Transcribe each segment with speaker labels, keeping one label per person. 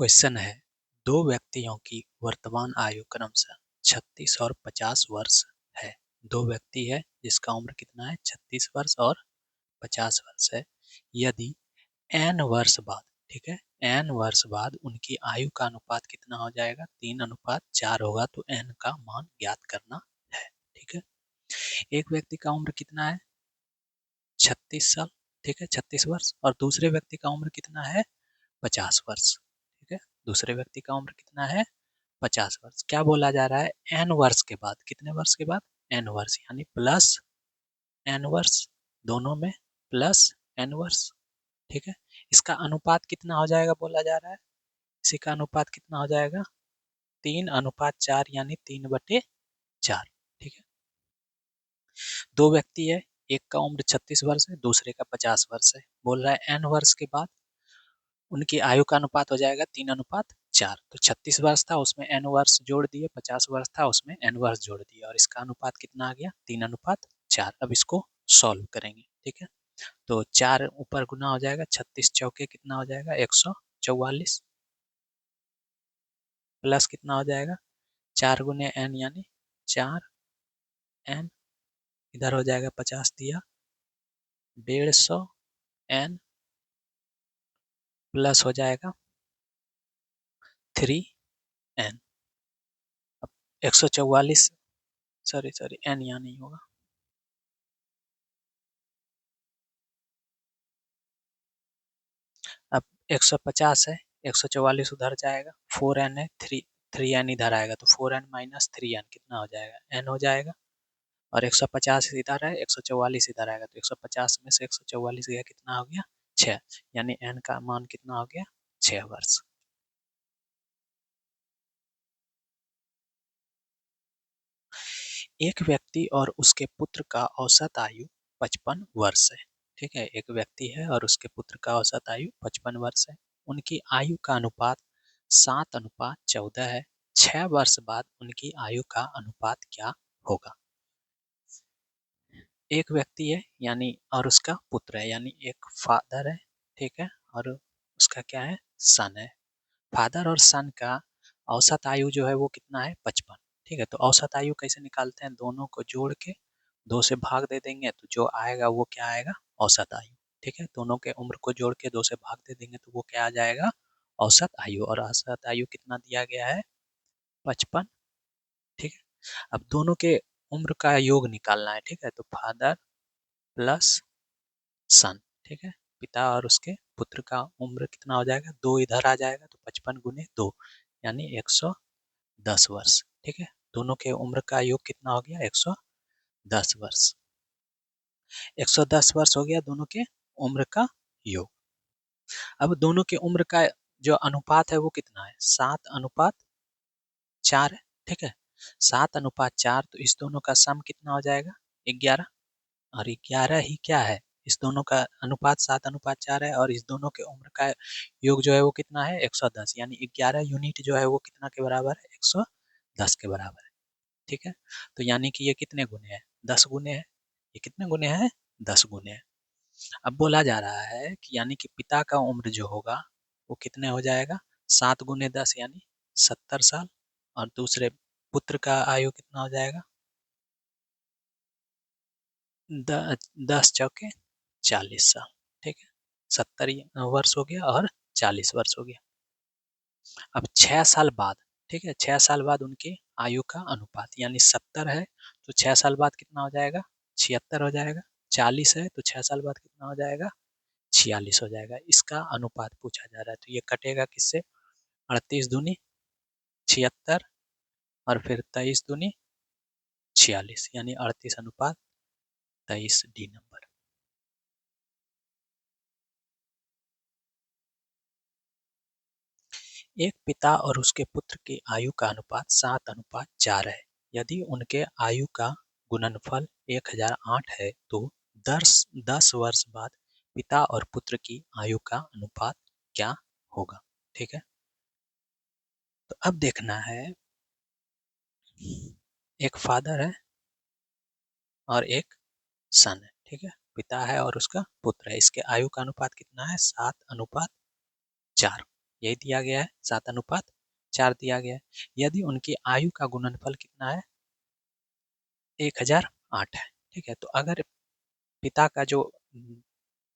Speaker 1: Question है, दो व्यक्तियों की वर्तमान आयु क्रमशः 36 और 50 वर्ष है। दो व्यक्ति है जिसका उम्र कितना है, 36 वर्ष और 50 वर्ष है। यदि n वर्ष बाद, ठीक है, n वर्ष बाद उनकी आयु का अनुपात कितना हो जाएगा, 3:4 होगा। तो n का मान ज्ञात करना है। ठीक है, एक व्यक्ति का उम्र कितना है, 36 साल, ठीक है, 36 वर्ष, और दूसरे व्यक्ति का उम्र कितना है, 50 वर्ष। ठीक है, दूसरे व्यक्ति का उम्र कितना है, 50 वर्ष। क्या बोला जा रहा है, n वर्ष के बाद, कितने वर्ष के बाद, n वर्ष, यानी प्लस n वर्ष, दोनों में प्लस n वर्ष। ठीक है, इसका अनुपात कितना हो जाएगा बोला जा रहा है, इसी का अनुपात कितना हो जाएगा, 3:4, यानी 3/4। ठीक है, दो व्यक्ति है, एक का उम्र 36 वर्ष है, दूसरे का 50 वर्ष है। बोल रहा है n वर्ष के बाद उनकी आयु का अनुपात हो जाएगा 3:4। तो 36 वर्ष था, उसमें n वर्ष जोड़ दिए, 50 वर्ष था, उसमें n वर्ष जोड़ दिए, और इसका अनुपात कितना आ गया, 3:4। अब इसको सॉल्व करेंगे। ठीक है, तो 4 ऊपर गुना हो जाएगा, 36 चौके कितना हो जाएगा, 144, प्लस कितना हो जाएगा, 4 गुने n यानी 4n, इधर हो जाएगा 50 दिया, 150n, प्लस हो जाएगा 3n। अब 144, सॉरी n यहाँ नहीं होगा, अब 150 है, 144 उधर जाएगा, 4n है, 3n इधर आएगा, तो 4n माइनस 3n कितना हो जाएगा, n हो जाएगा। और 150 इधर है, 144 इधर आएगा, तो 150 में से 144 गया, कितना हो गया, 6, यानी n का मान कितना हो गया, 6 वर्ष। एक व्यक्ति और उसके पुत्र का औसत आयु 55 वर्ष है। ठीक है, एक व्यक्ति है और उसके पुत्र का औसत आयु 55 वर्ष है। उनकी आयु का अनुपात 7:14 है। 6 वर्ष बाद उनकी आयु का अनुपात क्या होगा। एक व्यक्ति है यानी और उसका पुत्र है, यानी एक फादर है, ठीक है, और उसका क्या है, सन है। फादर और सन का औसत आयु जो है वो कितना है, 55। ठीक है, तो औसत आयु कैसे निकालते हैं, दोनों को जोड़ के 2 से भाग दे देंगे, तो जो आएगा वो क्या आएगा, औसत आयु। ठीक है, दोनों के उम्र को जोड़ के 2 से भाग दे देंगे तो वो क्या आ जाएगा, औसत आयु। और औसत आयु कितना दिया गया है, 55। ठीक है, अब दोनों के उम्र का योग निकालना है। ठीक है, तो फादर प्लस सन, ठीक है, पिता और उसके पुत्र का उम्र कितना हो जाएगा, 2 इधर आ जाएगा, तो 55 गुने 2 यानी 110 वर्ष। ठीक है, दोनों के उम्र का योग कितना हो गया, 110 वर्ष। 110 वर्ष हो गया दोनों के उम्र का योग। अब दोनों के उम्र का जो अनुपात है वो कितना है, 7:4 है। ठीक है, 7:4, तो इस दोनों का सम कितना हो जाएगा, 11। और 11 ही क्या है, इस दोनों का अनुपात 7:4 है, और इस दोनों के उम्र का योग जो है वो कितना है, 110, यानी 11 यूनिट जो है वो कितना के बराबर है, 110 के बराबर है। ठीक है, तो यानी कि ये कितने गुने हैं, 10 गुने हैं। ये कितने गुने हैं, 10 गुने हैं। अब बोला जा रहा है कि यानी कि पिता का उम्र जो होगा वो कितने हो जाएगा, 7 गुने 10 यानी 70 साल, और दूसरे पुत्र का आयु कितना हो जाएगा, 10 चौके 40 साल। ठीक है, 70 वर्ष हो गया और 40 वर्ष हो गया। अब 6 साल बाद, ठीक है, 6 साल बाद उनकी आयु का अनुपात, यानी 70 है तो 6 साल बाद कितना हो जाएगा, 76 हो जाएगा। 40 है तो 6 साल बाद कितना हो जाएगा, 46 हो जाएगा। इसका अनुपात पूछा जा रहा है, तो ये कटेगा किससे, 38 दूनी 76, और फिर 23 दूनी 46, यानी 38:23 डी नंबर। एक पिता और उसके पुत्र की आयु का अनुपात 7:4 है। यदि उनके आयु का गुणनफल 1008 है तो 10 वर्ष बाद पिता और पुत्र की आयु का अनुपात क्या होगा। ठीक है, तो अब देखना है, एक फादर है और एक सन है। ठीक है, पिता है और उसका पुत्र है, इसके आयु का अनुपात कितना है, 7:4। यही दिया गया है, 7:4 दिया गया है। यदि उनकी आयु का गुणनफल कितना है, 1008 है। ठीक है, तो अगर पिता का जो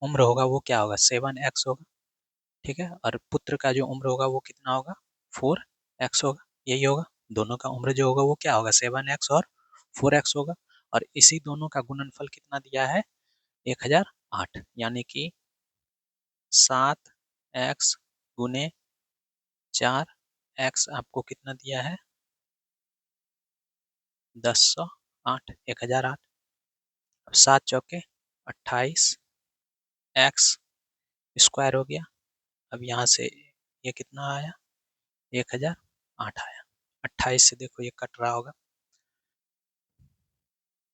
Speaker 1: उम्र होगा वो क्या होगा, 7x होगा। ठीक है, और पुत्र का जो उम्र होगा वो कितना होगा, 4x होगा। यही होगा, दोनों का उम्र जो होगा वो क्या होगा, 7x और 4x होगा। और इसी दोनों का गुणनफल कितना दिया है, 1008, यानी कि 7x गुने 4x आपको कितना दिया है, 1008, 1008। अब 7 चौके 28 एक्स स्क्वायर हो गया। अब यहाँ से ये कितना आया, 1008 आया। 28 से देखो ये कट रहा होगा,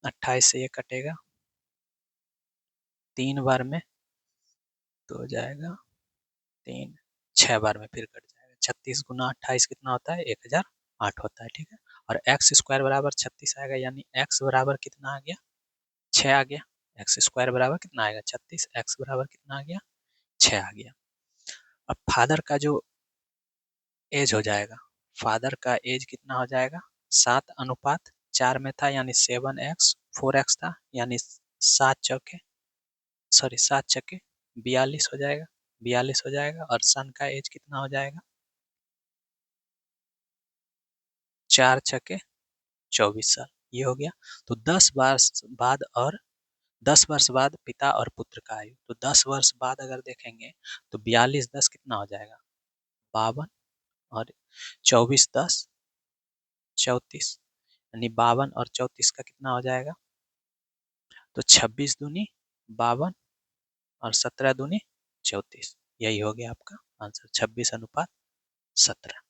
Speaker 1: 28 से ये कटेगा 3 बार में, तो हो जाएगा 3, 6 बार में फिर कट जाएगा। 36 × 28 कितना होता है, 1008 होता है। ठीक है, और एक्स स्क्वायर बराबर 36 आएगा, यानी एक्स बराबर कितना आ गया, 6 आ गया। एक्स स्क्वायर बराबर कितना आएगा, 36, एक्स बराबर कितना आ गया, 6 आ गया। अब फादर का जो एज हो जाएगा, फादर का एज कितना हो जाएगा, 7:4 में था, यानी 7x 4x था, यानी 7 छक्के 42 हो जाएगा, 42 हो जाएगा। और सन का एज कितना हो जाएगा, 4 छक्के 24 साल, ये हो गया। तो 10 वर्ष बाद, और 10 वर्ष बाद पिता और पुत्र का आयु, तो 10 वर्ष बाद अगर देखेंगे तो 42 10 कितना हो जाएगा, 52, और 24 10 34, यानी 52 और 34 का कितना हो जाएगा, तो 26 दूनी 52 और 17 दूनी 34। यही हो गया आपका आंसर, 26:17।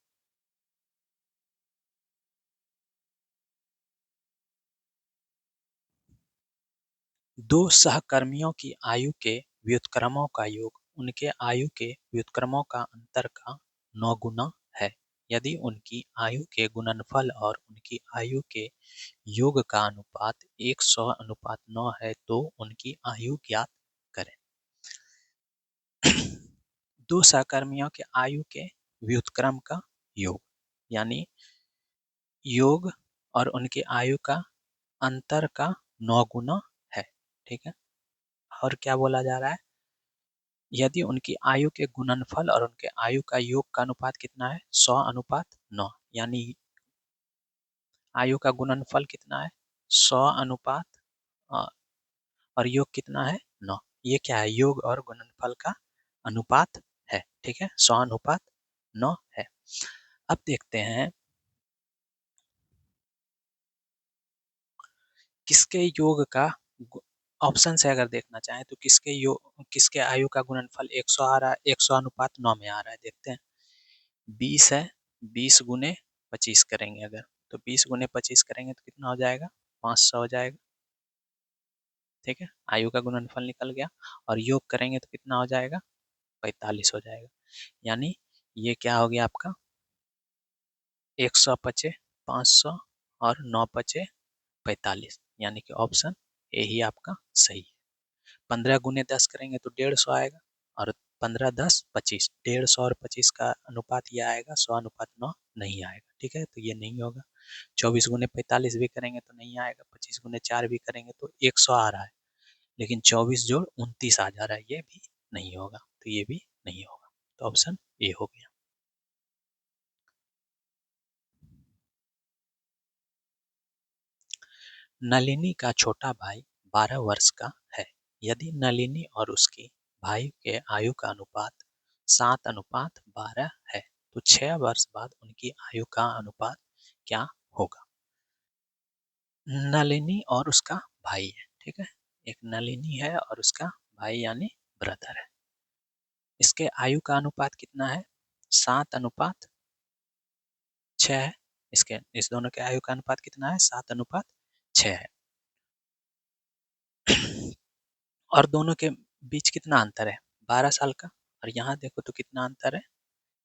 Speaker 1: दो सहकर्मियों की आयु के व्युत्क्रमों का योग उनके आयु के व्युत्क्रमों का अंतर का 9 गुना है। यदि उनकी आयु के गुणनफल और उनकी आयु के योग का अनुपात 100:9 है तो उनकी आयु ज्ञात करें। दो सहकर्मियों के आयु के व्युत्क्रम का योग, यानी योग और उनकी आयु का अंतर का 9 गुना है। ठीक है, और क्या बोला जा रहा है, यदि उनकी आयु के गुणनफल और उनके आयु का योग का अनुपात कितना है, 100:9, यानी आयु का गुणनफल कितना है, 100 और योग कितना है, 9। ये क्या है, योग और गुणनफल का अनुपात है। ठीक है, 100:9 है। अब देखते हैं किसके योग का ऑप्शन से अगर देखना चाहें तो किसके आयु का गुणनफल 100 आ रहा है, 100:9 में आ रहा है। देखते हैं, 20 है, 20 × 25 करेंगे अगर, तो 20 × 25 करेंगे तो कितना हो जाएगा, 500 हो जाएगा। ठीक है, आयु का गुणनफल निकल गया। और योग करेंगे तो कितना हो जाएगा, 45 हो जाएगा। यानी ये क्या हो गया आपका, 100 पचे 500 और 9 पचे 45, यानी कि ऑप्शन ए ही आपका सही है। 15 × 10 करेंगे तो 150 आएगा, और 15 10 25, 150 और 25 का अनुपात ये आएगा, 100:9 नहीं आएगा। ठीक है, तो ये नहीं होगा। 24 × 45 भी करेंगे तो नहीं आएगा, 25 × 4 भी करेंगे तो 100 आ रहा है, लेकिन 24 जोड़ 29 आ जा रहा है, ये भी नहीं होगा, तो ये भी नहीं होगा। तो ऑप्शन ए हो गया। नलिनी का छोटा भाई 12 वर्ष का है। यदि नलिनी और उसके भाई के आयु का अनुपात 7:12 है तो 6 वर्ष बाद उनकी आयु का अनुपात क्या होगा। नलिनी और उसका भाई है, ठीक है, एक नलिनी है और उसका भाई यानी ब्रदर है। इसके आयु का अनुपात कितना है, 7:6 है। इस दोनों के आयु का अनुपात कितना है, 7:6 है। और दोनों के बीच कितना अंतर है, 12 साल का। और यहाँ देखो तो कितना अंतर है,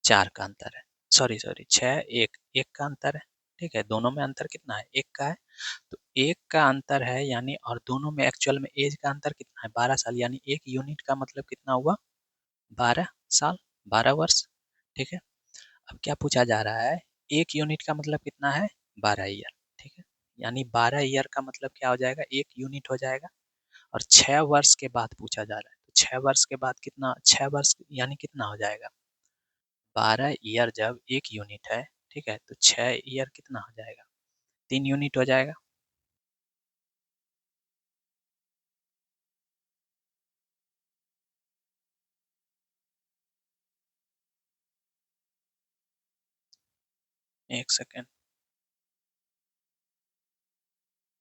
Speaker 1: 4 का अंतर है। सॉरी 6, 1 का अंतर है। ठीक है, दोनों में अंतर कितना है, 1 का है। तो 1 का अंतर है, यानी और दोनों में एक्चुअल में एज का अंतर कितना है, 12 साल, यानी 1 यूनिट का मतलब कितना हुआ, 12 साल, 12 वर्ष। ठीक है। अब क्या पूछा जा रहा है, 1 यूनिट का मतलब कितना है, 12 ईयर। ठीक है, यानी 12 ईयर का मतलब क्या हो जाएगा, 1 यूनिट हो जाएगा। और 6 वर्ष के बाद पूछा जा रहा है, तो 6 वर्ष के बाद कितना, 6 वर्ष यानी कितना हो जाएगा, 12 ईयर जब 1 यूनिट है, ठीक है, तो 6 ईयर कितना हो जाएगा, 3 यूनिट हो जाएगा। एक सेकेंड।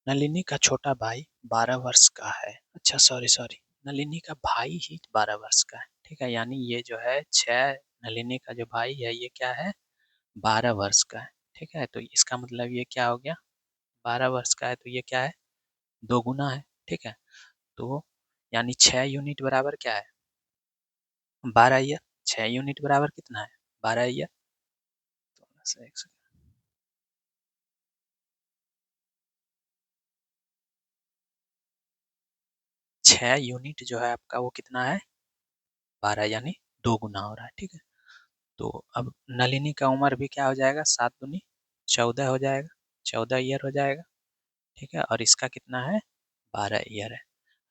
Speaker 1: नलिनी का छोटा भाई 12 वर्ष का है, अच्छा सॉरी सॉरी, नलिनी का भाई ही 12 वर्ष का है। ठीक है, यानी ये जो है 6, नलिनी का जो भाई है ये क्या है, 12 वर्ष का है। ठीक है, तो इसका मतलब ये क्या हो गया, 12 वर्ष का है तो ये क्या है, 2 गुना है। ठीक है, तो यानी 6 यूनिट बराबर क्या है, 12 ईयर। 6 यूनिट बराबर कितना है, 12 ईयर। थोड़ा सा एक सेकंड। 6 यूनिट जो है आपका वो कितना है, 12, यानी 2 गुना हो रहा है। ठीक है, तो अब नलिनी का उम्र भी क्या हो जाएगा, 7 दूनी 14 हो जाएगा, 14 ईयर हो जाएगा। ठीक है, और इसका कितना है, 12 ईयर है।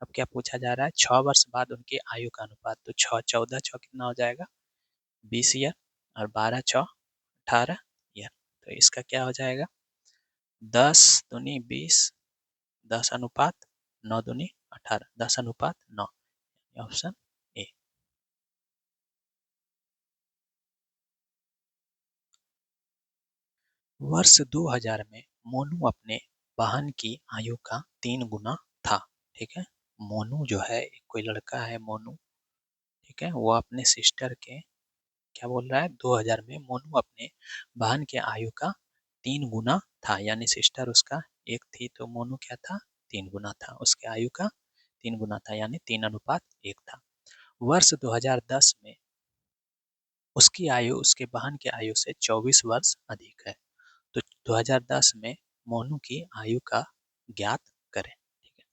Speaker 1: अब क्या पूछा जा रहा है, 6 वर्ष बाद उनकी आयु का अनुपात, तो 6 14 6 कितना हो जाएगा, 20 ईयर, और 12 6 18 ईयर। तो इसका क्या हो जाएगा, 10 दूनी 20, 10:9 : 18, 10:9। Option A. वर्ष 2000 में मोनू अपने बहन की आयु का 3 गुना था। ठीक है, मोनू जो है, कोई लड़का है मोनू, ठीक है, वो अपने सिस्टर के, क्या बोल रहा है, 2000 में मोनू अपने बहन के आयु का 3 गुना था, यानी सिस्टर उसका एक थी तो मोनू क्या था, 3 गुना था, उसके आयु का 3 गुना था, यानी 3:1 था। वर्ष 2010 में उसकी आयु उसके बहन की आयु से 24 वर्ष अधिक है। तो 2010 में मोनू की आयु का ज्ञात करें। ठीक है,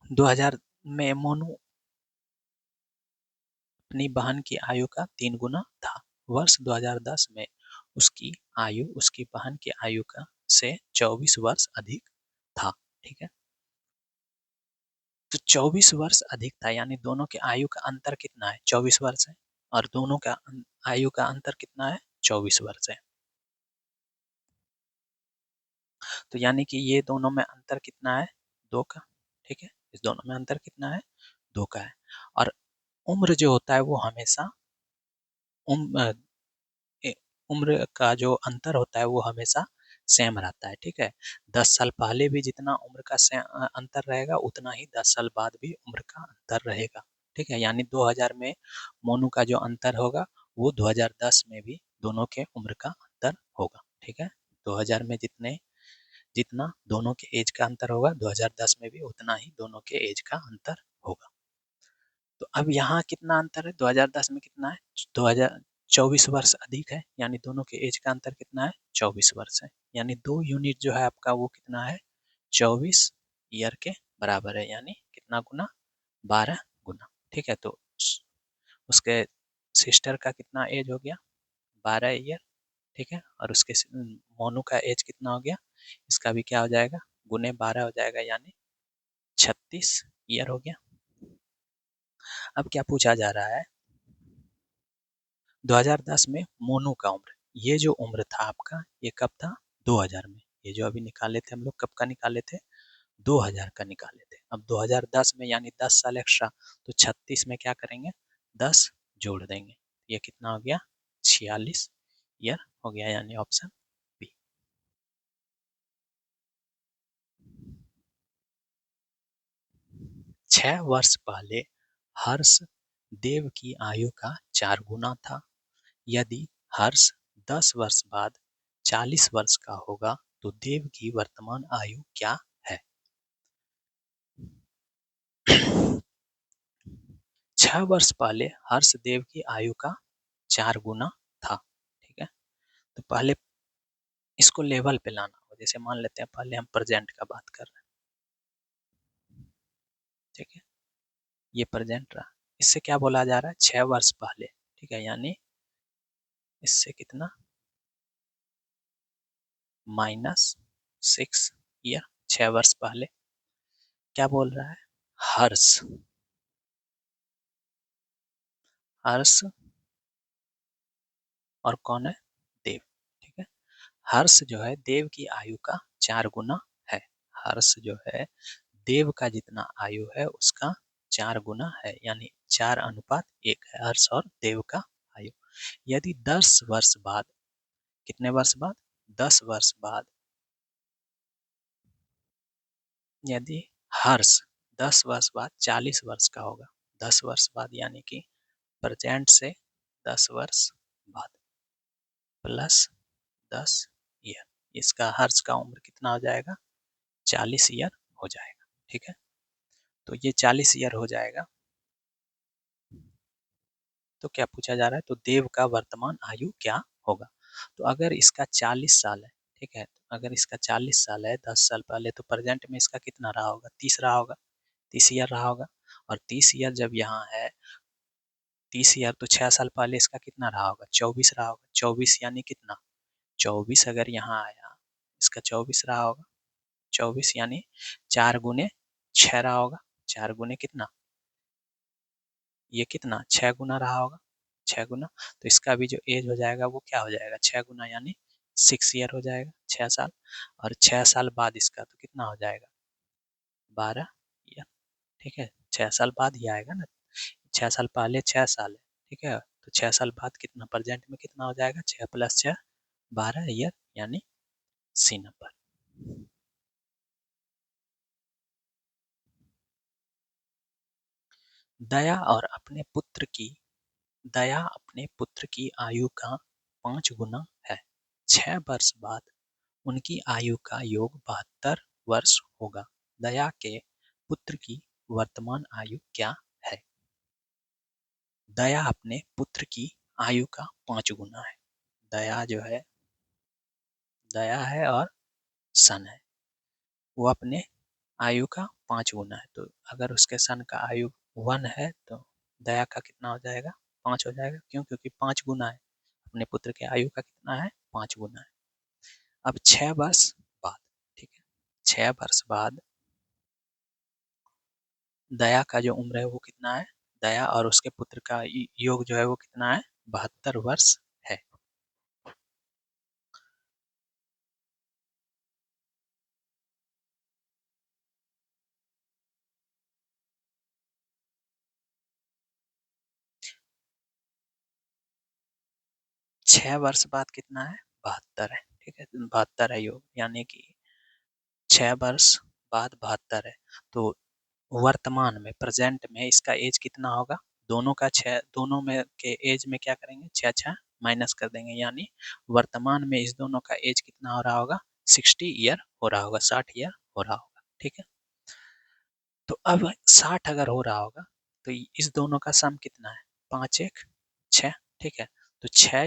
Speaker 1: 2000 में मोनू अपनी बहन की आयु का 3 गुना था। वर्ष 2010 में उसकी आयु उसकी बहन की आयु का से 24 वर्ष अधिक था। ठीक है, तो 24 वर्ष अधिक था, यानी दोनों के आयु का अंतर कितना है, 24 वर्ष है, और दोनों का आयु का अंतर कितना है, 24 वर्ष है। तो यानी कि ये दोनों में अंतर कितना है, 2 का। ठीक है, इस दोनों में अंतर कितना है, 2 का है। और उम्र जो होता है वो हमेशा उम्र उम्र का जो अंतर होता है वो हमेशा सेम रहता है। ठीक है, 10 साल पहले भी जितना उम्र का अंतर रहेगा उतना ही 10 साल बाद भी उम्र का अंतर रहेगा। ठीक है, यानी 2000 में मोनू का जो अंतर होगा वो 2010 में भी दोनों के उम्र का अंतर होगा। ठीक है, 2000 में जितना दोनों के एज का अंतर होगा 2010 में भी उतना ही दोनों के एज का अंतर होगा। तो अब यहाँ कितना अंतर है, 2010 में कितना है, 2024 वर्ष अधिक है, यानी दोनों के एज का अंतर कितना है, 24 वर्ष है। यानी 2 यूनिट जो है आपका वो कितना है, 24 ईयर के बराबर है, यानी कितना गुना, 12 गुना। ठीक है, तो उसके सिस्टर का कितना एज हो गया, 12 ईयर। ठीक है, और उसके मोनू का एज कितना हो गया, इसका भी क्या हो जाएगा, गुने 12 हो जाएगा, यानी 36 ईयर हो गया। अब क्या पूछा जा रहा है, 2010 में मोनू का उम्र, ये जो उम्र था आपका ये कब था, 2000 में। ये जो अभी निकाले थे हम लोग कब का निकाले थे, 2000 का निकाले थे। अब 2010 में यानी 10 साल एक्स्ट्रा, तो 36 में क्या करेंगे, 10 जोड़ देंगे, ये कितना हो गया, 46 ईयर हो गया, यानी ऑप्शन बी। 6 वर्ष पहले हर्ष देव की आयु का 4 गुना था। यदि हर्ष 10 वर्ष बाद 40 वर्ष का होगा तो देव की वर्तमान आयु क्या है। 6 वर्ष पहले हर्ष देव की आयु का 4 गुना था। ठीक है, तो पहले इसको लेवल पे लाना हो, जैसे मान लेते हैं पहले हम प्रेजेंट का बात कर रहे हैं। ठीक है, ये प्रेजेंट रहा, इससे क्या बोला जा रहा है, 6 वर्ष पहले, ठीक है, यानी इससे कितना, -6 ईयर, 6 वर्ष पहले। क्या बोल रहा है, हर्ष, हर्ष और कौन है, देव, ठीक है। हर्ष जो है देव की आयु का 4 गुना है। हर्ष जो है देव का जितना आयु है उसका 4 गुना है, यानी 4:1 है हर्ष और देव का आयु। यदि 10 वर्ष बाद, कितने वर्ष बाद, 10 वर्ष बाद, यदि हर्ष 10 वर्ष बाद 40 वर्ष का होगा, 10 वर्ष बाद यानी कि प्रेजेंट से 10 वर्ष बाद प्लस 10 ईयर, इसका हर्ष का उम्र कितना हो जाएगा, 40 ईयर हो जाएगा, ठीक है। तो ये 40 ईयर हो जाएगा। तो क्या पूछा जा रहा है, तो देव का वर्तमान आयु क्या होगा। तो अगर इसका 40 साल है, ठीक है, तो अगर इसका 40 साल है, 10 साल पहले, तो प्रेजेंट में इसका कितना रहा होगा, 30 रहा होगा, 30 ईयर रहा होगा। और 30 ईयर जब यहाँ है, 30 ईयर तो 6 साल पहले इसका कितना रहा होगा, 24 रहा होगा। 24 यानी कितना, 24 अगर यहाँ आया, इसका 24 रहा होगा, 24 यानी 4 गुने 6 रहा होगा, 4 गुने कितना, ये कितना, 6 गुना रहा होगा, 6 गुना। तो इसका भी जो एज हो जाएगा वो क्या हो जाएगा, 6 गुना यानी 6 ईयर हो जाएगा, 6 साल। और 6 साल बाद इसका तो कितना हो जाएगा, 12 ईयर, ठीक है। 6 साल बाद ही आएगा ना, 6 साल पहले 6 साल है, ठीक है, तो 6 साल बाद कितना, प्रेजेंट में कितना हो जाएगा, 6 + 6 12 ईयर, यानी C नंबर। दया और अपने पुत्र की, दया अपने पुत्र की आयु का 5 गुना है। 6 वर्ष बाद उनकी आयु का योग 72 वर्ष होगा। दया के पुत्र की वर्तमान आयु क्या है। दया अपने पुत्र की आयु का 5 गुना है। दया जो है, दया है और सन है, वो अपने आयु का 5 गुना है। तो अगर उसके सन का आयु 1 है तो दया का कितना हो जाएगा, 5 हो जाएगा। क्यों, क्योंकि 5 गुना है, अपने पुत्र के आयु का कितना है, 5 गुना है। अब 6 वर्ष बाद, ठीक है, 6 वर्ष बाद दया का जो उम्र है वो कितना है, दया और उसके पुत्र का योग जो है वो कितना है, 72 वर्ष है। 6 वर्ष बाद कितना है, 72 है, ठीक है, 72 है योग, यानी कि 6 वर्ष बाद 72 है। तो वर्तमान में, प्रेजेंट में इसका एज कितना होगा, दोनों का 6, दोनों में के एज में क्या करेंगे, 6 माइनस कर देंगे, यानी वर्तमान में इस दोनों का एज कितना हो रहा होगा, 60 ईयर हो रहा होगा, 60 ईयर हो रहा होगा, ठीक है। तो अब 60 अगर हो रहा होगा तो इस दोनों का सम कितना है, 5 × 1 = 6, ठीक है। तो 6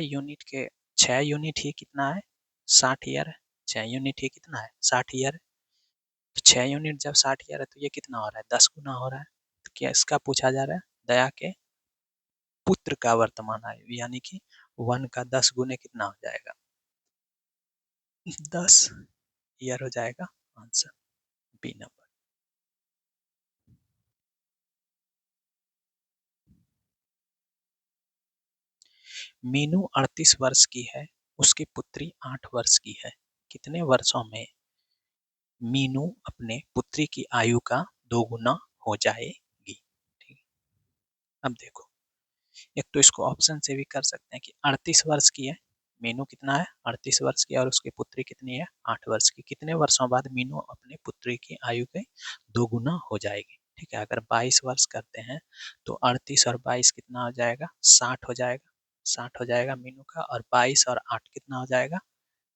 Speaker 1: यूनिट ही कितना है, 60 ईयर है। 6 यूनिट ही कितना है, 60 ईयर है। तो 6 यूनिट जब 60 ईयर है तो ये कितना हो रहा है, 10 गुना हो रहा है। तो क्या इसका पूछा जा रहा है, दया के पुत्र का वर्तमान आयु, यानी कि 1 का 10 गुने कितना हो जाएगा, 10 ईयर हो जाएगा। Answer B number. मीनू 38 वर्ष की है, उसकी पुत्री 8 वर्ष की है। कितने वर्षों में मीनू अपने पुत्री की आयु का 2 गुना हो जाएगी। ठीक, अब देखो, एक तो इसको ऑप्शन से भी कर सकते हैं कि 38 वर्ष की है, मीनू कितना है, 38 वर्ष की, और उसकी पुत्री कितनी है, 8 वर्ष की। कितने वर्षों बाद मीनू अपने पुत्री की आयु के 2 गुना हो जाएगी। ठीक है, अगर 22 वर्ष करते हैं तो 38 और 22 कितना हो जाएगा, 60 हो जाएगा, 60 हो जाएगा मीनू का, और 22 और 8 कितना हो जाएगा,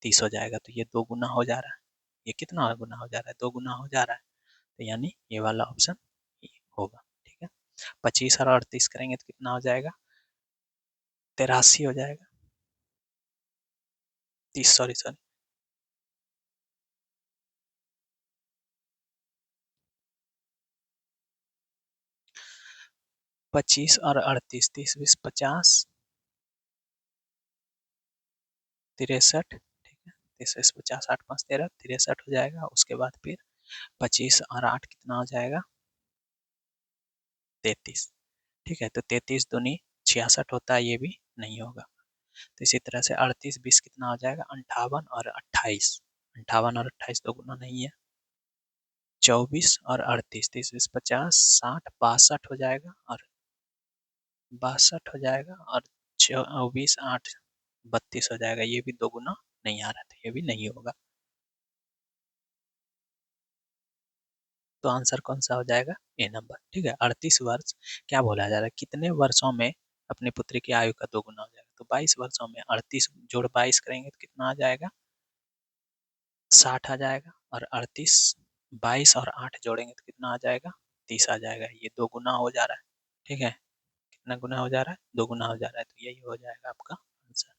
Speaker 1: 30 हो जाएगा। तो ये 2 गुना हो जा रहा है, ये कितना गुना हो जा रहा है, 2 गुना हो जा रहा है। तो यानी ये वाला ऑप्शन होगा। ठीक है, 25 और 38 करेंगे तो कितना हो जाएगा, 83 हो जाएगा, 30, सॉरी सॉरी, 25 और 38, 30 20 50, 63, ठीक है। 30 20 50, 8 5 13, 63 हो जाएगा। उसके बाद फिर 25 और 8 कितना हो जाएगा, 33, ठीक है। तो 33 दूनी 66 होता है, ये भी नहीं होगा। तो इसी तरह से 38 20 कितना हो जाएगा, 58 और 28, 58 और 28 दो गुना नहीं है। 24 और 38, 30 20 50, 60 62 हो जाएगा, और 62 हो जाएगा, और 24 8 32 हो जाएगा। ये भी दो गुना नहीं आ रहा था, ये भी नहीं होगा। तो आंसर कौन सा हो जाएगा, ए नंबर, ठीक है। 38 वर्ष क्या बोला जा रहा है, कितने वर्षों में अपनी पुत्री की आयु का दो गुना हो जाएगा। तो 22 वर्षों में 38 जोड़ 22 करेंगे तो कितना आ जाएगा, 60 आ जाएगा। और 38 22 और 8 जोड़ेंगे तो कितना आ जाएगा, 30 आ जाएगा। ये दो गुना हो जा रहा है, ठीक है। कितना गुना हो जा रहा है, दो गुना हो जा रहा है। तो यही हो जाएगा आपका आंसर।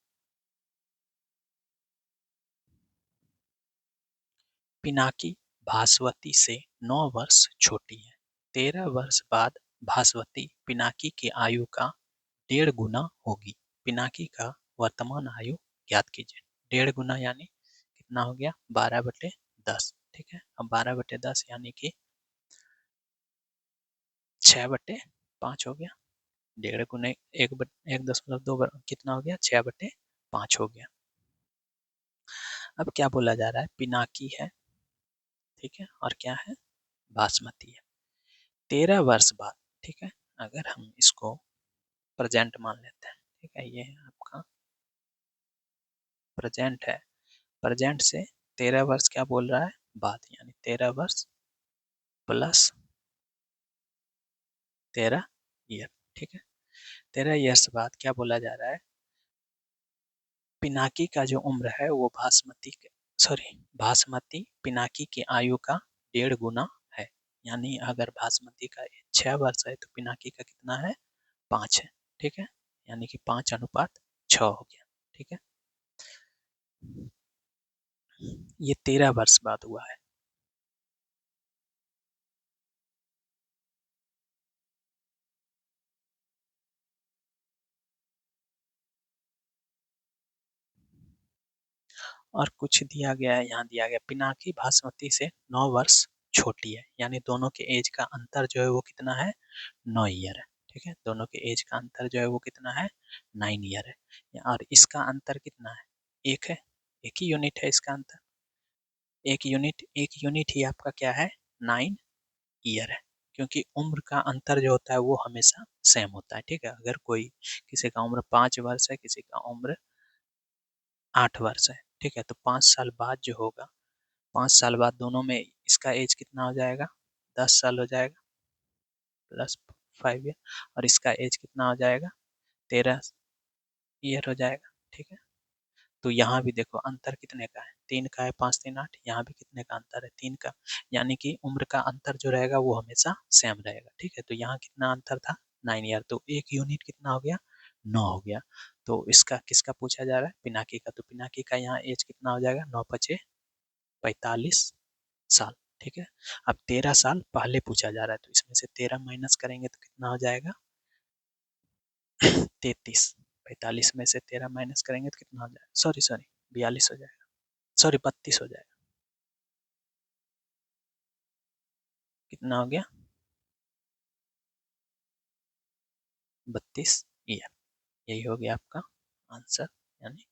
Speaker 1: पिनाकी भास्वती से 9 वर्ष छोटी है। 13 वर्ष बाद भास्वती पिनाकी की आयु का 1.5 गुना होगी। पिनाकी का वर्तमान आयु ज्ञात कीजिए। 1.5 गुना यानी कितना हो गया, 12/10, ठीक है। अब 12/10 यानी कि 6/5 हो गया। 1.5 गुने 1.2 कितना हो गया, 6/5 हो गया। अब क्या बोला जा रहा है, पिनाकी है, ठीक है, और क्या है, बासमती है। 13 वर्ष बाद, ठीक है, अगर हम इसको प्रेजेंट मान लेते हैं, ठीक है, ये आपका प्रेजेंट है। प्रेजेंट से 13 वर्ष क्या बोल रहा है, बाद, यानी 13 वर्ष प्लस 13 ईयर, ठीक है। 13 ईयर्स बाद क्या बोला जा रहा है, पिनाकी का जो उम्र है वो बासमती पिनाकी की आयु का 1.5 गुना है। यानी अगर बासमती का 6 वर्ष है तो पिनाकी का कितना है, 5 है, ठीक है। यानी कि 5:6 हो गया, ठीक है। ये 13 वर्ष बाद हुआ है। और कुछ दिया गया है, यहाँ दिया गया पिनाकी बासमती से 9 वर्ष छोटी है। यानी दोनों के एज का अंतर जो है वो कितना है, 9 ईयर है, ठीक है। दोनों के एज का अंतर जो है वो कितना है, 9 ईयर है। और इसका अंतर कितना है, एक है, एक ही यूनिट है इसका अंतर। एक यूनिट ही आपका क्या है, 9 ईयर है। क्योंकि उम्र का अंतर जो होता है वो हमेशा सेम होता है, ठीक है। अगर कोई किसी का उम्र 5 वर्ष है, किसी का उम्र 8 वर्ष है, ठीक है, तो 5 साल बाद जो होगा, 5 साल बाद दोनों में इसका एज कितना हो जाएगा, 10 साल हो जाएगा, प्लस 5 ईयर। और इसका एज कितना हो जाएगा, 13 ईयर हो जाएगा, ठीक है। तो यहाँ भी देखो अंतर कितने का है, 3 का है, 5 3 8। यहाँ भी कितने का अंतर है, 3 का। यानी कि उम्र का अंतर जो रहेगा वो हमेशा सेम रहेगा, ठीक है। तो यहाँ कितना अंतर था, 9 ईयर। तो एक यूनिट कितना हो गया, 9 हो गया। तो इसका किसका पूछा जा रहा है, पिनाकी का। तो पिनाकी का यहाँ एज कितना हो जाएगा, 9×5 = 45 साल, ठीक है। अब 13 साल पहले पूछा जा रहा है, तो इसमें से 13 माइनस करेंगे तो कितना हो जाएगा, 33। 45 में से 13 माइनस करेंगे तो कितना हो जाएगा, सॉरी सॉरी 42 हो जाएगा, सॉरी 32 हो जाएगा। कितना हो गया, 32 ईयर। यही हो गया आपका आंसर, यानी